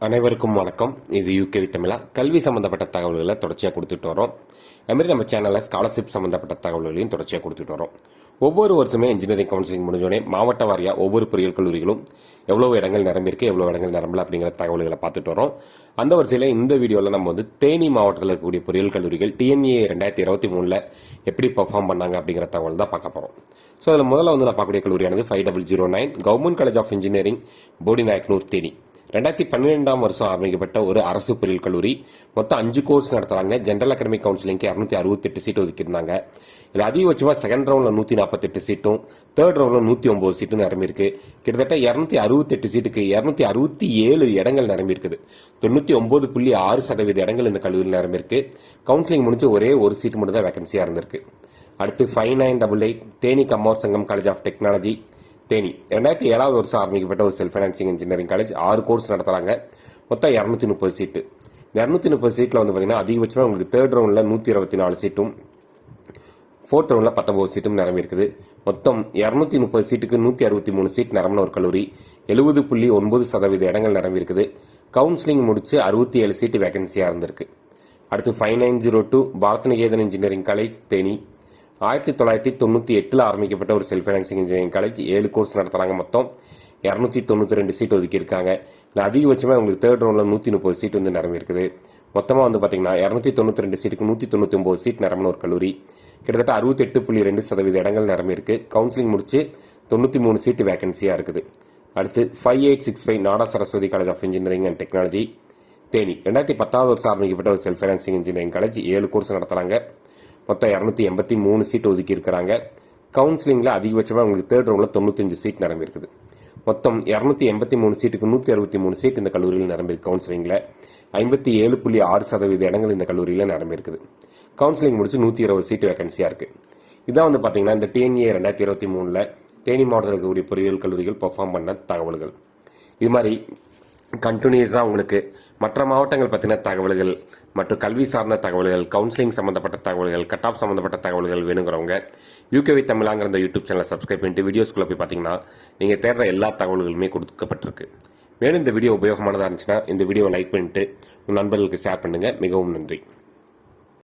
அனைவருக்கும் வணக்கம். இது யூகேவி தமிழா. கல்வி சம்பந்தப்பட்ட தகவல்களை தொடர்ச்சியாக கொடுத்துட்டு வரோம். அதுமாதிரி நம்ம சேனலில் ஸ்காலர்ஷிப் சம்பந்தப்பட்ட தகவல்களையும் தொடர்ச்சியாக கொடுத்துட்டு வரோம். ஒவ்வொரு வருஷமே இன்ஜினியரிங் கவுன்சிலிங் முடிஞ்சோடனே மாவட்ட வாரியாக ஒவ்வொரு பொறியியல் கல்லூரிகளும் எவ்வளோ இடங்கள் நிரம்பியிருக்கு, எவ்வளோ இடங்கள் நிரம்பல அப்படிங்கிற தகவல்களை பார்த்துட்டு வரோம். அந்த வரிசையில் இந்த வீடியோவில் நம்ம தேனி மாவட்டத்தில் இருக்கக்கூடிய பொறியியல் கல்லூரிகள் டிஎன்ஏ 2023 எப்படி பெர்ஃபார்ம் பண்ணாங்க அப்படிங்கிற தகவல் தான் பார்க்க போகிறோம். ஸோ அதில் முதல்ல நான் பார்க்கக்கூடிய கல்லூரியானது 5009 government college of engineering Bodinayakanur Theni. 2012 வருஷம் ஆரம்பிக்கப்பட்ட ஒரு அரசு பொறியியல் கல்லூரி. மொத்தம் 5 கோர்ஸ் நடத்துறாங்க. ஜென்ரல் அகாடமிக் கவுன்சிலிங்க்கு 268 சீட் ஒதுக்கியிருந்தாங்க. இதில் அதிகபட்சமாக செகண்ட் ரவுண்டில் 148 சீட்டும், தேர்ட் ரவுண்டில் 109 சீட்டும் நிரம்பியிருக்கு. கிட்டத்தட்ட 268 சீட்டுக்கு 267 இடங்கள் நிரம்பியிருக்குது. 99.6% இடங்கள் இந்த கல்லூரியில் நிரம்பியிருக்கு. கவுன்சிலிங் முடிஞ்சு ஒரே ஒரு சீட் மட்டும் தான் வேகன்சியாக இருந்திருக்கு. அடுத்து 5988 தேனி கம்மார் சங்கம் காலேஜ் ஆஃப் டெக்னாலஜி தேனி. 2007 வருஷம் ஆரம்பிக்கப்பட்ட ஒரு self financing engineering college. 6 course நடத்துறாங்க. மொத்தம் 230 சீட்டு. 230 சீட்டில் பார்த்தீங்கன்னா அதிகபட்சமாக உங்களுக்கு தேர்ட் ரவுண்டில் 124 சீட்டும், ஃபோர்த் ரவுண்டில் 19 சீட்டும் நிரம்பியிருக்குது. மொத்தம் 230 சீட்டுக்கு 163 சீட் நிரம்பின ஒரு கல்லூரி. 70.9% இடங்கள் நிரம்பியிருக்குது. கவுன்சிலிங் முடிச்சு 67 சீட்டு வேகன்சியாக இருந்திருக்கு. அடுத்து 5902 பாரத் நிகேதன் இன்ஜினியரிங் காலேஜ் தேனி. 1998 ஆரம்பிக்கப்பட்ட ஒரு self financing engineering college. 7 course நடத்துறாங்க. மொத்தம் 292 சீட் ஒதுக்கியிருக்காங்க. இல்லை அதிகபட்சமாக உங்களுக்கு தேர்ட் ரவுண்டில் 130 சீட் நிரம்பியிருக்குது. மொத்தமாக பார்த்தீங்கன்னா 292 சீட்டுக்கு 199 சீட் நிரம்பின ஒரு கல்லூரி. கிட்டத்தட்ட 68.2% இடங்கள் நிரம்பியிருக்கு. கவுன்சிலிங் முடிச்சு 93 சீட்டு வேகன்சியாக இருக்குது. அடுத்து 5865 Nadar Saraswathi college of engineering and technology Theni. 2010 வருஷம் ஆரம்பிக்கப்பட்ட ஒரு self financing engineering college. 7 course நடத்துறாங்க. மொத்தம் 283 சீட் ஒதுக்கி இருக்கிறாங்க. கவுன்சிலிங்கில் அதிகபட்சமாக உங்களுக்கு தேர்ட் ரவுண்டில் 95 சீட் நிரம்பியிருக்குது. மொத்தம் 283 சீட்டுக்கு 163 சீட் இந்த கல்லூரியில் நிரம்பியிருக்கு. கவுன்சிலிங்கில் 57.6% இடங்கள் இந்த கல்லூரியில் நிரம்பியிருக்குது. கவுன்சிலிங் முடிச்சு 120 சீட் வேகன்சியாக இருக்குது. இதான் பார்த்தீங்கன்னா இந்த டிஎன்ஏ 2023 தேனி மாவட்டத்தில் இருக்கக்கூடிய பொறியியல் கல்லூரிகள் பெர்ஃபார்ம் பண்ண தகவல்கள். இது மாதிரி கண்டினியூஸாக உங்களுக்கு மற்ற மாவட்டங்கள் பற்றின தகவல்கள் மற்றும் கல்வி சார்ந்த தகவல்கள், கவுன்சிலிங் சம்மந்தப்பட்ட தகவல்கள், கட் ஆஃப் சம்மந்தப்பட்ட தகவல்கள் வேணுங்கிறவங்க யூகேவி தமிழாங்கிற இந்த யூடியூப் சேனலை சப்ஸ்கிரைப் பண்ணிட்டு வீடியோஸ்குள்ளே போய் பார்த்தீங்கன்னா நீங்கள் தேடுற எல்லா தகவல்களுமே கொடுக்கப்பட்டிருக்கு. மேலும் இந்த வீடியோ உபயோகமானதாக இருந்துச்சுன்னா இந்த வீடியோவை லைக் பண்ணிட்டு உங்கள் நண்பர்களுக்கு ஷேர் பண்ணுங்கள். மிகவும் நன்றி.